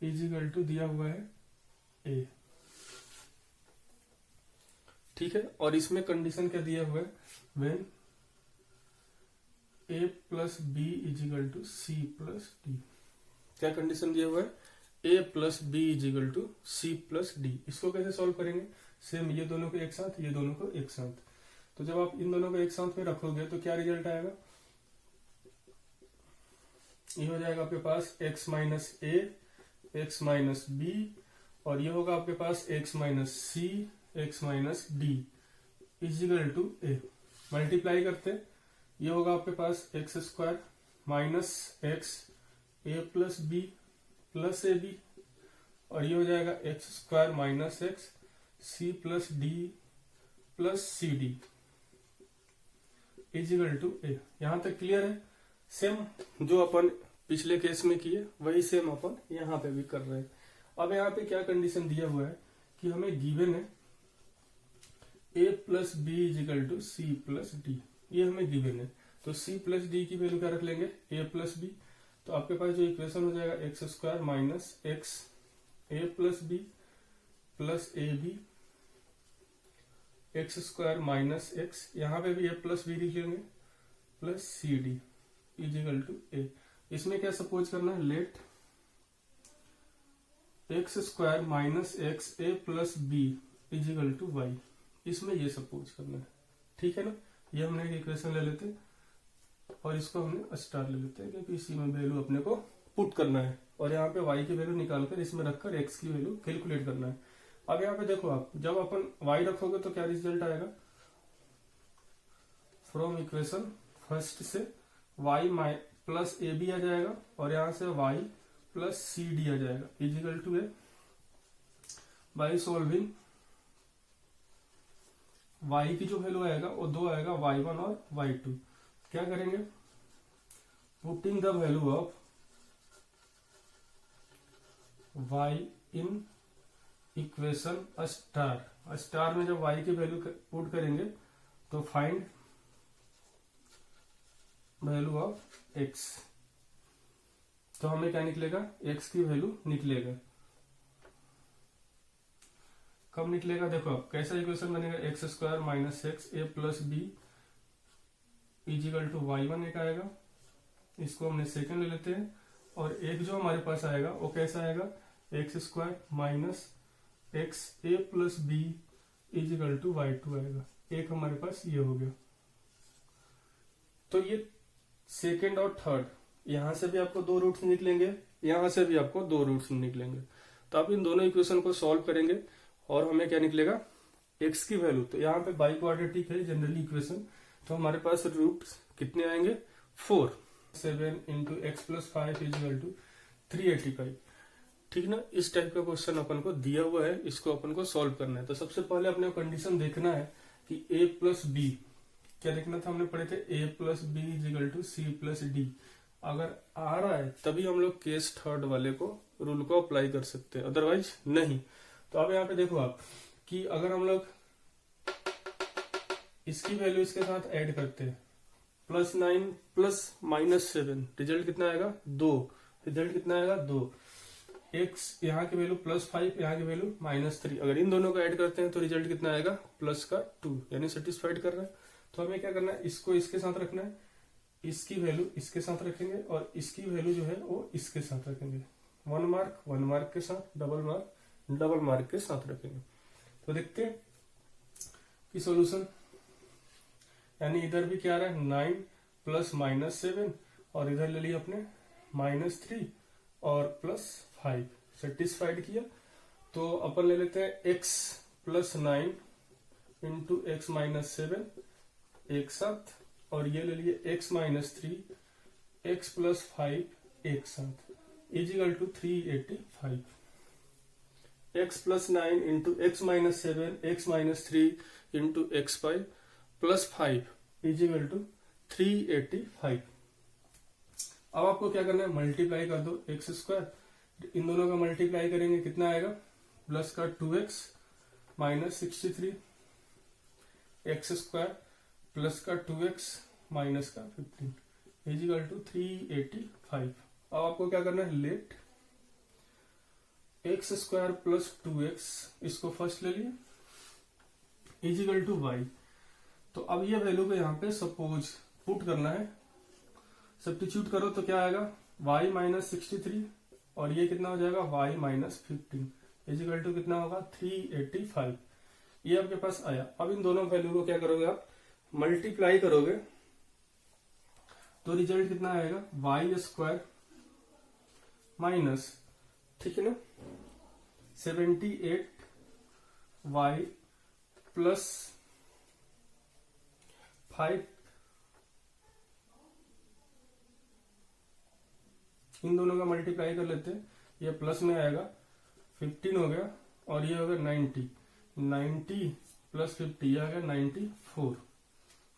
= दिया हुआ है a। ठीक है, और इसमें कंडीशन क्या दिया हुआ है, when a + b = c + d। क्या कंडीशन दिया हुआ है, a + b = c + d। इसको कैसे सॉल्व करेंगे, सेम ये दोनों को एक साथ, ये दोनों को एक साथ। तो जब आप इन दोनों को एक साथ में रखोगे तो क्या रिजल्ट आएगा, ये हो जाएगा आपके पास x - a x - b, और ये होगा आपके पास x - c x - d = a। Multiply करते, ये होगा आपके पास x² - x a + b + ab, और ये हो जाएगा x² - x c + d + cd = a। यहां तक क्लियर है। सेम जो अपन पिछले केस में किए वही सेम अपन यहाँ पे भी कर रहे हैं। अब यहाँ पे क्या कंडीशन दिया हुआ है कि हमें गिवन है a + b = c + d, ये हमें गिवन है। तो c + d की वैल्यू क्या रख लेंगे, a + b। तो आपके पास जो इक्वेशन हो जाएगा x² - x a + b + ab x² - x, यहाँ पे भी a + b लिख लेंगे + cd = a। इसमें क्या सपोज करना है, late x² - x a + b = y। इसमें ये सपोज करना है। ठीक है ना, ये हमने एक इक्वेशन ले लेते और इसको हमने स्टार ले लेते हैं, क्योंकि इसी में वैल्यू अपने को पुट करना है और यहाँ पे y की वैल्यू निकालकर इसमें रखकर x की वैल्यू कैलकुलेट करना है। अब यहाँ पे देखो, आप जब अपन y रखोगे तो क्या रिजल्ट आएगा, फ्रॉम इक्वेशन फर्स्ट से y + ab आ जाएगा और यहां से y + cd आ जाएगा = a। बाई सॉल्विंग y की जो वैल्यू आएगा वो दो आएगा, y1 और y2। क्या करेंगे, putting the value of y in equation star में जब y की वैल्यू पुट करेंगे तो फाइंड वैल्यू ऑफ x। तो हमें क्या निकलेगा, x की वैल्यू निकलेगा। कब निकलेगा, देखो आप कैसा इक्वेशन बनेगा, x² - x a + b = y1 एक आएगा, इसको हमने सेकंड ले लेते हैं। और एक जो हमारे पास आएगा वो कैसा आएगा, x² - x a + b = y2 आएगा। एक हमारे पास ये हो गया। तो ये सेकंड और थर्ड, यहां से भी आपको दो रूट्स निकलेंगे, यहां से भी आपको दो रूट्स निकलेंगे। तो आप इन दोनों इक्वेशन को सॉल्व करेंगे और हमें क्या निकलेगा, x की वैल्यू। तो यहाँ पे बाई क्वाड्रेटिक है जनरली इक्वेशन, तो हमारे पास रूट कितने आएंगे 4। 7 into x plus 5 equal to 385। ठीक ना, इस टाइप का क्वेश्चन अपन को दिया हुआ है, इसको अपन को सॉल्व करना है। तो सबसे पहले अपने कंडीशन देखना है कि a प्लस बी, क्या देखना था हमने पढ़े थे, a plus b equal to c plus d. अगर आ रहा है तभी हम लोग केस थर्ड वाले को रूल को अप्लाई कर सकते हैं, अदरवाइज नहीं। तो अब यहाँ पे देखो आप कि अगर हम लोग इसकी वैल्यू इसके साथ ऐड करते हैं, +9 प्लस -7, रिजल्ट कितना आएगा 2। रिजल्ट कितना आएगा 2। एक्स यहाँ की वैल्यू +5, यहाँ की वैल्यू -3, अगर इन दोनों को ऐड करते हैं तो रिजल्ट कितना आएगा +2, यानी सेटिस्फाइड कर रहा है। तो हमें क्या करना है, इसको इसके साथ रखना है, इसकी वैल्यू इसके साथ रखेंगे और इसकी वैल्यू जो है वो इसके साथ रखेंगे। 1 मार्क के साथ, डबल मार्क के साथ रखेंगे। तो देखते हैं कि सॉल्यूशन, यानी इधर भी क्या आ रहा है 9 प्लस -7 और इधर ले लिया अपने -3 और +5, सेटिस्फाइड किया। तो अपन ले लेते हैं x plus 9 into x minus 7 एक साथ, और ये ले लिए x माइनस 3 x प्लस 5 एक साथ, equal to 385। x plus 9 into x minus 7 x minus 3 into x 5 plus 5 equal to 385। अब आपको क्या करना है, मल्टीप्लाई कर दो एक्स स्क्वायर, इन दोनों का मल्टीप्लाई करेंगे कितना आएगा, प्लस का 2x minus 63 x square plus का 2x माइनस का 15 इजिकल टू 385। अब आपको क्या करना है, late x square plus 2x, इसको फर्स्ट ले लिए, इजिकल टू y। तो अब ये वैल्यू को यहाँ पे सपोज पुट करना है, सब्स्टिट्यूट करो तो क्या आएगा y माइनस 63 और ये कितना हो जाएगा y माइनस 15 इजिकल टू कितना होगा 385। ये आपके पास आया। अब इन दोनों वैल्यू को क्या करोगे आप, मल्टीप्लाई करोगे तो रिजल्ट कितना आएगा y स्क्वायर माइनस, ठीक है ना, 78y प्लस 5, इन दोनों का मल्टीप्लाई कर लेते हैं, ये प्लस में आएगा 15 हो गया और ये हो गया 90 प्लस 50 ये आ गया 94।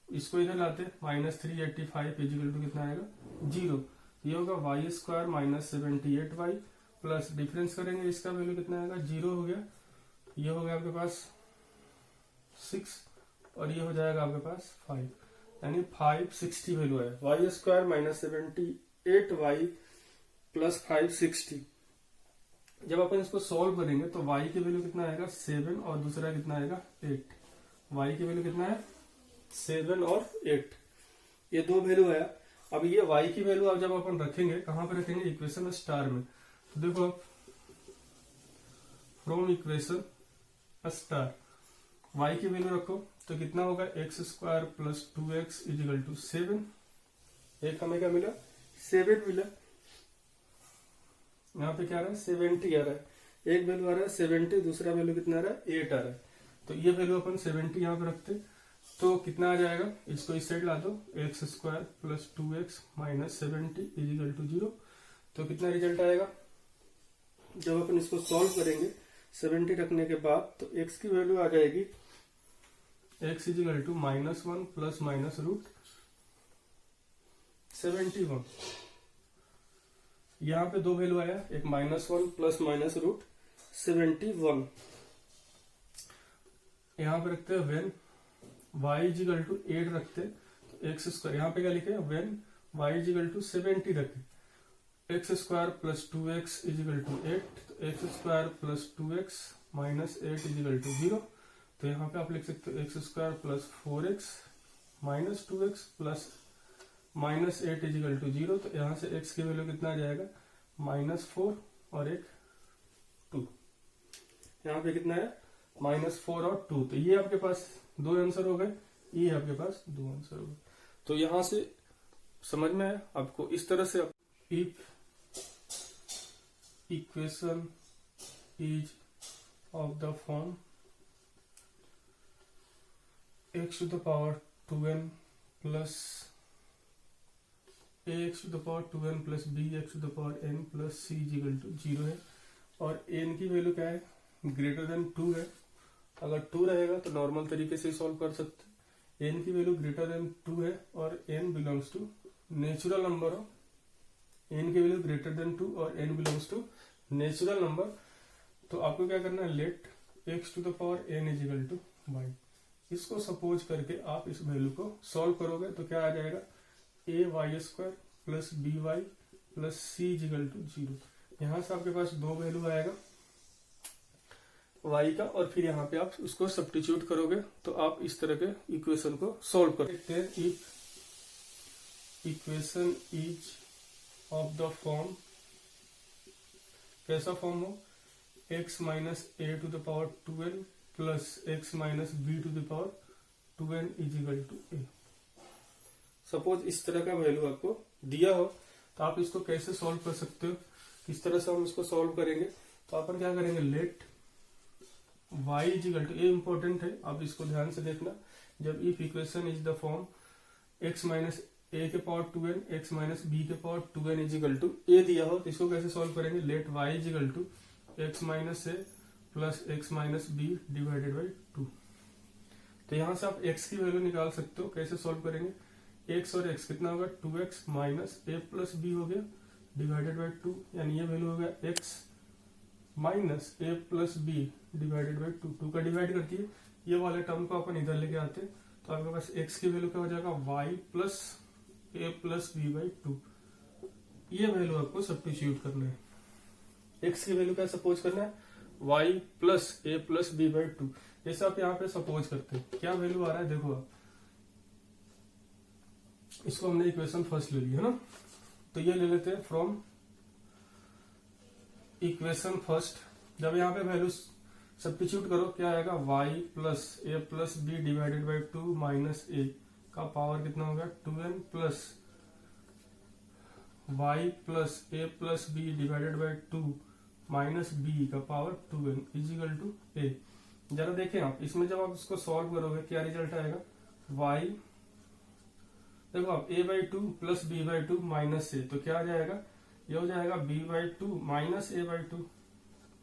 इसको इधर लाते माइनस 385 इजिकल टू कितना आएगा 0। ये होगा y square minus 78y plus difference करेंगे, इसका वैल्यू कितना आएगा 0 हो गया, ये हो गया आपके पास 6 और ये हो जाएगा आपके पास 5, यानी 560 वैल्यू है। Y square minus 78y plus 560। जब अपन इसको सॉल्व करेंगे तो y की वैल्यू कितना आएगा 7 और दूसरा कितना आएगा 8। y की वैल्यू कितना है 7 और 8, ये दो वैल्यू है। अब ये y की वैल्यू अब जब अपन रखेंगे, कहां पे रखेंगे, इक्वेशन स्टार में। तो देखो आप, फ्रॉम इक्वेशन स्टार y की वैल्यू रखो तो कितना होगा x square plus 2x equal to 7। एक हमें क्या मिला 7 मिला, यहाँ पे क्या आ रहा है 70 आ रहा है, एक वैल्यू आ रहा है 70, दूसरा वैल्यू कितना आ रहा है 8 आ रहा है। तो ये वैल्यू अपन 70 यहाँ पे रखते तो कितना आ जाएगा, इसको इस साइड ला दो, x square plus 2x minus 70 equal to 0। तो कितना रिजल्ट आएगा, जब अपन इसको सॉल्व करेंगे 70 रखने के बाद, तो x की वैल्यू आ जाएगी x equal to -1 plus minus root 71। यहाँ पे दो वैल्यू आया, एक -1 प्लस माइनस रूट 71। यहाँ पे रखते हैं वेन y इजिकल टू 8 रखते, तो एक्स स्क्वायर, यहाँ पे क्या लिखे वेन y इजिकल टू 70 रखे, x square plus 2x equal to 8, तो x square plus 2x minus 8 equal to 0। तो यहाँ पे आप लिख सकते हो x square plus 4x minus 2x plus minus 8 equal to 0। तो यहाँ से x की वैल्यू कितना आ जाएगा -4 और एक 2, यहाँ पे कितना है -4 और 2। तो ये आपके पास दो आंसर हो गए, ये आपके पास दो आंसर हो गए। तो यहां से समझ में आया आपको, इस तरह से if equation is of the form x to the power 2n plus a x to the power 2n plus B x to the power n plus c equal to 0 है। और n की वैल्यू क्या है, greater than 2 है। अगर 2 रहेगा तो normal तरीके से सॉल्व कर सकते हैं। n की वैल्यू ग्रेटर देन 2 है और n belongs to natural number of, n की वैल्यू ग्रेटर देन 2 और n belongs to natural number. तो आपको क्या करना है, let x to the power n is equal to y। इसको सपोज करके आप इस वैल्यू को सॉल्व करोगे तो क्या आ जाएगा, A Y square plus B Y plus C is equal to 0। यहां से आपके पास दो वैल्यू आएगा y का, और फिर यहाँ पे आप उसको सब्स्टिट्यूट करोगे तो आप इस तरह के इक्वेशन को सॉल्व कर सकते हैं। If equation is of the form, कैसा फॉर्म हो, x minus a to the power 2n plus x minus b to the power 2n is equal to a. Suppose इस तरह का वैल्यू आपको दिया हो तो आप इसको कैसे सॉल्व कर सकते हो, किस तरह से हम इसको सॉल्व करेंगे। तो अपन क्या करेंगे, let y is equal to, ये इंपॉर्टेंट है, आप इसको ध्यान से देखना। जब if equation is the form x minus A के power 2n x minus B के power 2n is equal to A दिया हो तो इसको कैसे सॉल्व करेंगे, let y is equal to x minus A plus x minus B divided by 2। तो यहां से आप x की वैल्यू निकाल सकते हो। कैसे सॉल्व करेंगे, x और x कितना होगा, 2x माइनस ए प्लस बी हो गया डिवाइडेड बाई 2, यानी ये वैल्यू हो गया x minus A plus B divided by 2। 2 का डिवाइड करती है, ये वाले टर्म को अपन इधर लेके आते हैं तो आपके पास x की वैल्यू क्या हो जाएगा, y plus A plus B by 2। ये वैल्यू आपको सब्स्टिट्यूट करना है। x की वैल्यू क्या सपोज करना है, y plus A plus B by 2। जैसे आप यहाँ पे सपोज करते हैं, क्या वैल्यू आ रहा है, देखो आप इसको हमने इक्वेशन फर्स्ट ले ली है ना, तो ये ले लेते हैं फ्रॉम इक्वेशन फर्स्ट। जब यहाँ पे वैल्यू सब्स्टिट्यूट करो क्या आएगा, y plus A plus B divided by 2 minus A का पावर कितना होगा 2n plus y plus A plus B divided by 2 minus B का power 2n is equal to A. जरा देखें आप इसमें, जब आप इसको सॉल्व करोगे क्या रिजल्ट आएगा, y, देखो आप a by 2 plus b by 2 minus A, तो क्या आ जाएगा, ये हो जाएगा b by 2 minus A by 2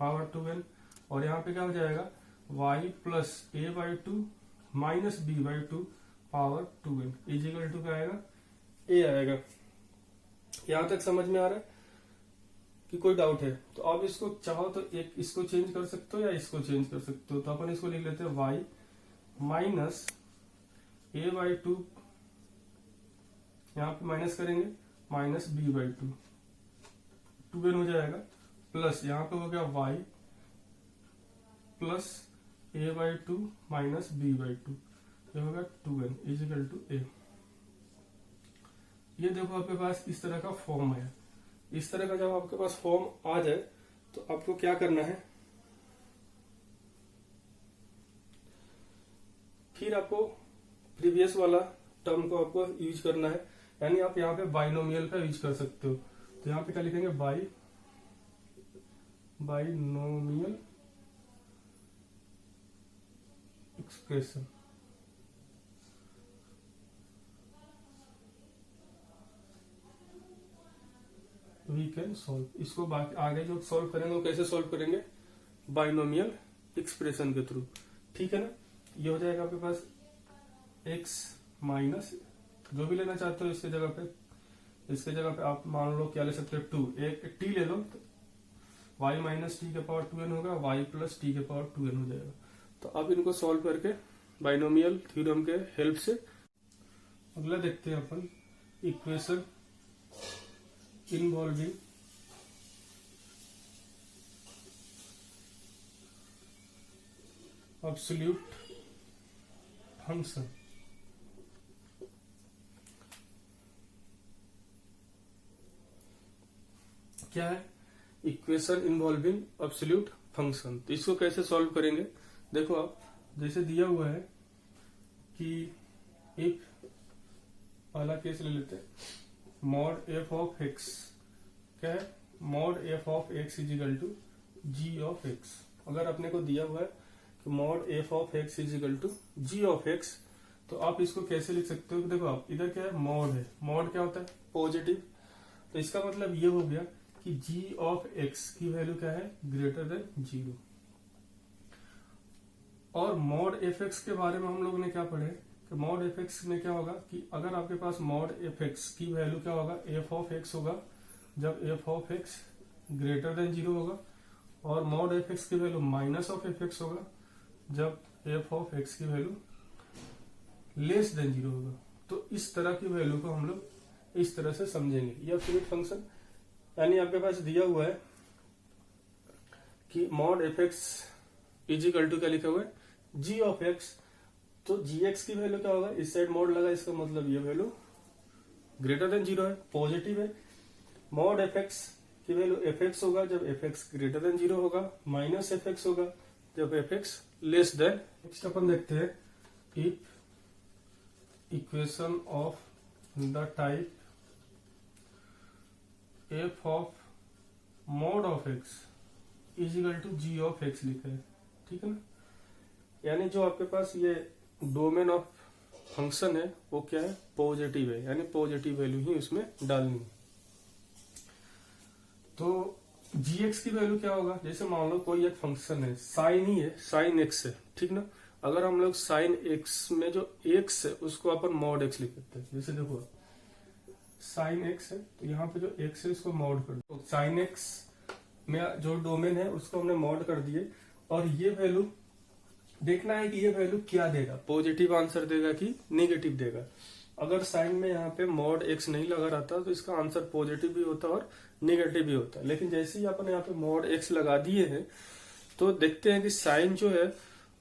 power 2n। और यहाँ पे क्या हो जाएगा, y plus A by 2 minus B by 2 power 2n is equal to क्या आएगा, a आएगा। यहां तक समझ में आ रहा है कि कोई डाउट है, तो आप इसको चाहो तो एक इसको चेंज कर सकते हो या इसको चेंज कर सकते हो। तो अपन इसको लिख लेते हैं y माइनस ए बाई 2, यहाँ पे माइनस करेंगे माइनस बी बाई 2, 2n हो जाएगा, प्लस यहाँ पे हो गया y plus A by 2 minus B by 2, ये होगा 2n इज इक्वल टू ए। ये देखो आपके पास इस तरह का फॉर्म है। इस तरह का जब आपके पास फॉर्म आ जाए तो आपको क्या करना है, फिर आपको प्रीवियस वाला टर्म को आपको यूज करना है, यानी आप यहाँ पे बाइनोमियल का यूज कर सकते हो। तो यहाँ पे क्या लिखेंगे, binomial expression. We can solve, इसको बाकी आगे जो सॉल्व करेंगे वो कैसे सॉल्व करेंगे, बाइनोमियल एक्सप्रेशन के थ्रू, ठीक है ना। ये हो जाएगा आपके पास x माइनस, जो भी लेना चाहते हो इसके जगह पे आप मान लो क्या ले सकते हो, 2, एक t ले लो तो y माइनस टी के पावर 2n होगा, y प्लस टी के पावर 2n हो जाएगा। तो अब इनको सॉल्व करके बाइनोमियल थ्योरम के हेल्प से अगला देखते हैं अपन, इक्वेशन इन्वॉल्विंग एब्सोल्यूट फंक्शन। क्या है, इक्वेशन इन्वॉल्विंग एब्सोल्यूट फंक्शन। तो इसको कैसे सॉल्व करेंगे, देखो आप जैसे दिया हुआ है कि इफ, पहला केस ले लेते हैं, मॉड एफ ऑफ एक्स, क्या है, mod F of x is equal to ji of x. अगर अपने को दिया हुआ है कि mod F of x is equal to ji of x, तो आप इसको कैसे लिख सकते हो? देखो आप इधर क्या है, मॉड है, मॉड क्या होता है? पॉजिटिव। तो इसका मतलब ये हो गया कि g ऑफ x की वैल्यू क्या है? Greater than 0। और मॉड एफ एक्स के बारे में हम लोगों ने क्या पढ़े कि मॉड एफ एक्स में क्या होगा कि अगर आपके पास मॉड एफ एक्स की वैल्यू क्या होगा? एफ ऑफ एक्स होगा जब F of x greater than 0 होगा, और मॉड एफ एक्स की value minus of F X होगा जब एफ ऑफ एक्स की वैल्यू लेस देन 0 होगा। तो इस तरह की वैल्यू को हम लोग इस तरह से समझेंगे। यह फिनिट फंक्शन यानी आपके पास दिया हुआ है कि mod f x is equal to क्या लिखा हुआ है? G of x. तो जी एक्स की वैल्यू क्या होगा? इस साइड मॉड लगा, इसका मतलब ये वैल्यू ग्रेटर देन 0 है, पॉजिटिव है। मॉड एफ एक्स की वैल्यू एफ एक्स होगा जब एफ एक्स ग्रेटर देन 0 होगा, माइनस एफ एक्स होगा जब F X less than. Next अपन देखते हैं, if equation of the type F of mod of x is equal to ji of X लिखा है, ठीक है ना। यानी जो आपके पास ये डोमेन ऑफ फंक्शन है वो क्या है? पॉजिटिव है, यानी पॉजिटिव वैल्यू ही उसमें डालनी है। तो gx की वैल्यू क्या होगा? जैसे मान लो कोई एक फंक्शन है, साइन ही है, साइन x है, ठीक ना। अगर हम लोग साइन x में जो x है उसको अपन मॉड x लिख सकते हैं। जैसे देखो साइन x है तो यहाँ पे जो x है उसको मॉड कर दो। साइन x में जो डोमेन है उसको हमने मॉड कर दिए, और ये वैल्यू देखना है कि ये वैल्यू क्या देगा, पॉजिटिव आंसर देगा कि नेगेटिव देगा। अगर साइन में यहाँ पे मॉड x नहीं लगा रहता तो इसका आंसर पॉजिटिव भी होता और नेगेटिव भी होता है। लेकिन जैसे ही अपन यहाँ पे मॉड x लगा दिए हैं तो देखते हैं कि साइन जो है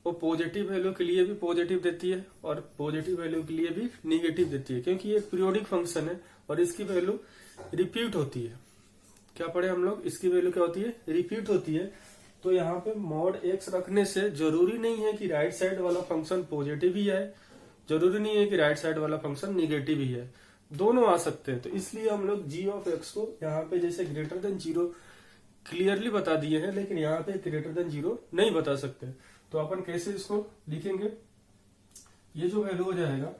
वो पॉजिटिव वैल्यू के लिए भी पॉजिटिव देती है और पॉजिटिव वैल्यू के लिए भी निगेटिव देती है, क्योंकि ये एक पीरियोडिक फंक्शन है और इसकी वैल्यू रिपीट होती है। क्या पढ़े हम लोग? इसकी वैल्यू क्या होती है? रिपीट होती है। तो यहाँ पे मॉड x रखने से जरूरी नहीं है कि राइट साइड वाला फंक्शन पॉजिटिव ही है, जरूरी नहीं है कि राइट साइड वाला फंक्शन निगेटिव ही है, दोनों आ सकते हैं। तो इसलिए हम लोग g ऑफ x को यहाँ पे जैसे ग्रेटर देन 0 क्लियरली बता दिए हैं, लेकिन यहाँ पे ग्रेटर देन 0 नहीं बता सकते। तो अपन कैसे इसको लिखेंगे? ये जो वैल्यू हो जाएगा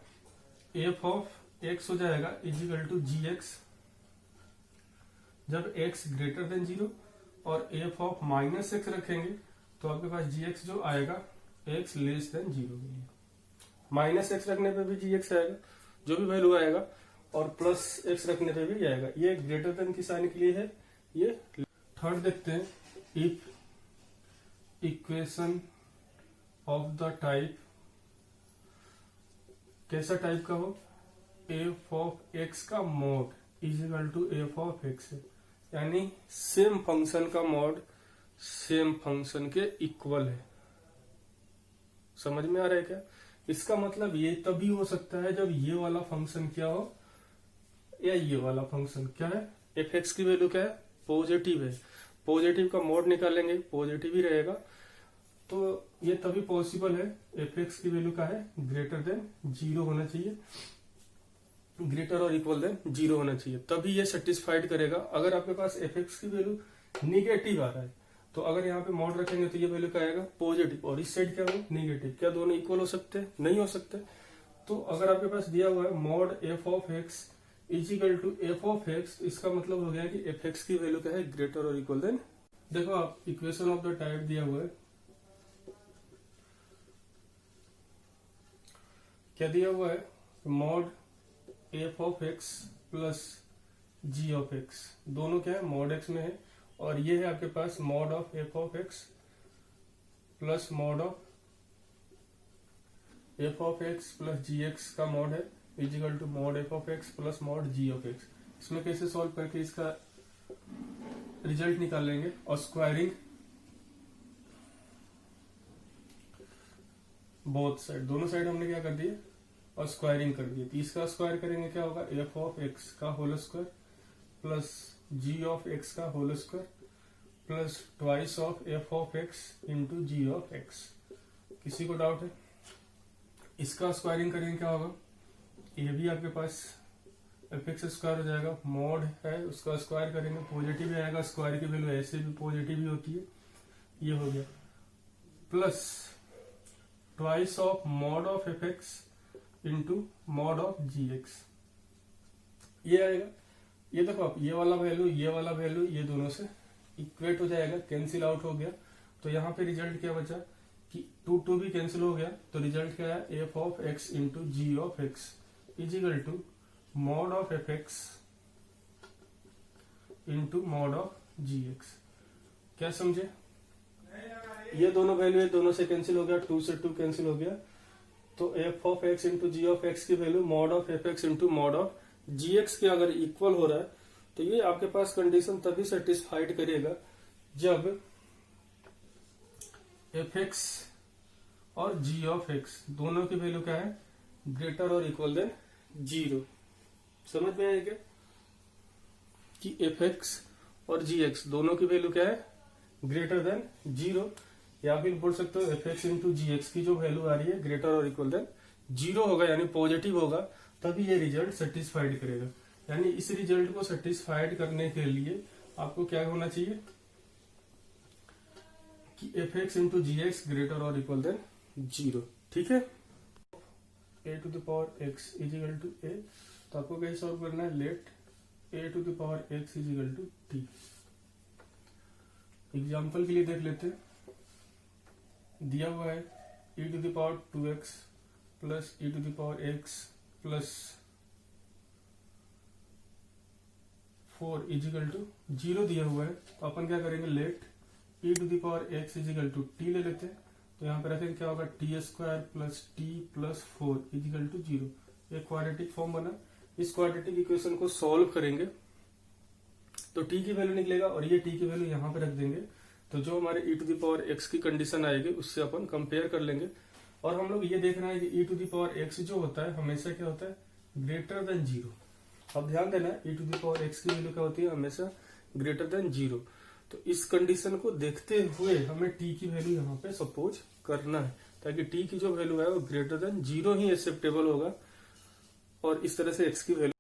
एफ ऑफ एक्स हो जाएगा is equal to g x जब x ग्रेटर देन 0, और एफ ऑफ माइनस एक्स रखेंगे तो आपके पास जी एक्स जो आएगा x लेस देन 0 के लिए। माइनस एक्स रखने पे भी जी एक्स आएगा जो भी वैल्यू आएगा, और प्लस एक्स रखने पे भी आएगा। ये ग्रेटर देन की साइन के लिए है। ये थर्ड देखते हैं, if equation of the type, कैसा टाइप का हो? एफ ऑफ एक्स का mod is equal to f of x, यानी सेम फंक्शन का मॉड सेम फंक्शन के इक्वल है। समझ में आ रहा है क्या? इसका मतलब ये तभी हो सकता है जब ये वाला फंक्शन क्या हो या ये वाला फंक्शन क्या है? एफ एक्स की वैल्यू क्या है? पॉजिटिव है। पॉजिटिव का मोड निकालेंगे, पॉजिटिव ही रहेगा। तो ये तभी पॉसिबल है, एफ एक्स की वैल्यू क्या है? ग्रेटर देन 0 होना चाहिए, ग्रेटर और इक्वल देन 0 होना चाहिए, तभी ये सेटिस्फाइड करेगा। अगर आपके पास एफ एक्स की वैल्यू निगेटिव आ रहा है तो अगर यहाँ पे मॉड रखेंगे तो ये वैल्यू क्या आएगा? पॉजिटिव, और इस साइड क्या हो? निगेटिव। क्या दोनों इक्वल हो सकते हैं? नहीं हो सकते। तो अगर आपके पास दिया हुआ है mod F of x is equal to f of x, इसका मतलब हो गया कि एफ एक्स की वैल्यू क्या है? ग्रेटर और इक्वल देन। देखो आप इक्वेशन ऑफ द टाइप दिया हुआ है, क्या दिया हुआ है? Mod F of x plus ji of x, दोनों क्या है? मॉड एक्स में है, और ये है आपके पास mod of F of x plus mod of F of x plus G X का मॉड है equal to mod F of x plus mod G of X. इसमें कैसे सॉल्व करके इसका रिजल्ट निकालेंगे? और स्क्वायरिंग बोथ साइड, दोनों side हमने क्या कर दिए? और स्क्वायरिंग कर दिए। तो इसका स्क्वायर करेंगे क्या होगा? एफ ऑफ एक्स का whole square plus ji of x का whole square plus twice of F of x into ji of X. किसी को डाउट है? इसका स्क्वायरिंग करेंगे क्या होगा? ये भी आपके पास एफ एक्स स्क्वायर हो जाएगा, मॉड है उसका स्क्वायर करेंगे, पॉजिटिव ही आएगा, स्क्वायर की वैल्यू ऐसे भी पॉजिटिव ही होती है, ये हो गया, plus twice of mod of F x into mod of ji x, ये आएगा। ये देखो आप, ये वाला वैल्यू ये दोनों से इक्वेट हो जाएगा, कैंसिल आउट हो गया। तो यहाँ पे रिजल्ट क्या बचा कि 2 भी कैंसिल हो गया, तो रिजल्ट क्या है, f of x into ji of x equal to mod of F x into mod of ji x. क्या समझे? ये दोनों वैल्यू ये दोनों से कैंसिल हो गया, 2 से 2 कैंसिल हो गया, तो F of x into ji of X की value mod of F x into mod of ji X के अगर इक्वल हो रहा है, तो ये आपके पास कंडीशन तभी सेटिस्फाइड करेगा जब एफ एक्स और जी ऑफ एक्स दोनों की वैल्यू क्या है, ग्रेटर और इक्वल देन 0। समझ में आएगा कि एफ एक्स और जी एक्स दोनों की वैल्यू क्या है, ग्रेटर देन 0, या फिर बोल सकते हो F x into G x की जो वैल्यू आ रही है ग्रेटर और इक्वल देन 0 होगा, यानी पॉजिटिव होगा, तभी ये रिजल्ट सेटिस्फाइड करेगा। यानी इस रिजल्ट को सेटिस्फाइड करने के लिए आपको क्या होना चाहिए कि F x into G X greater और इक्वल देन 0। ठीक है, A to the power X equal to A, तो आपको कैसे सॉल्व करना है, let A to the power X equal to T. Example के लिए देख लेते हैं, दिया हुआ है e to the power 2x plus e to the power x plus 4 equal to 0 दिया हुआ है। तो अपन क्या करेंगे, let e to the power x equal to t ले लेते हैं। तो यहाँ पे रखेंगे क्या होगा, t square plus t plus 4 equal to 0। एक क्वाड्रेटिक फॉर्म बना। इस क्वाड्रेटिक इक्वेशन को सॉल्व करेंगे तो टी की वैल्यू निकलेगा और ये टी की वैल्यू यहाँ पे रख देंगे, तो जो हमारे e to the power x की कंडीशन आएगी उससे अपन कंपेयर कर लेंगे। और हम लोग ये देखना है कि e to the power x जो होता है हमेशा क्या होता है, ग्रेटर देन 0। अब ध्यान देना है, e to the power x की वैल्यू क्या होती है, हमेशा ग्रेटर देन 0। तो इस कंडीशन को देखते हुए हमें t की वैल्यू यहाँ पे सपोज करना है, ताकि t की जो वैल्यू है वो ग्रेटर देन 0 ही एक्सेप्टेबल होगा, और इस तरह से x की वैल्यू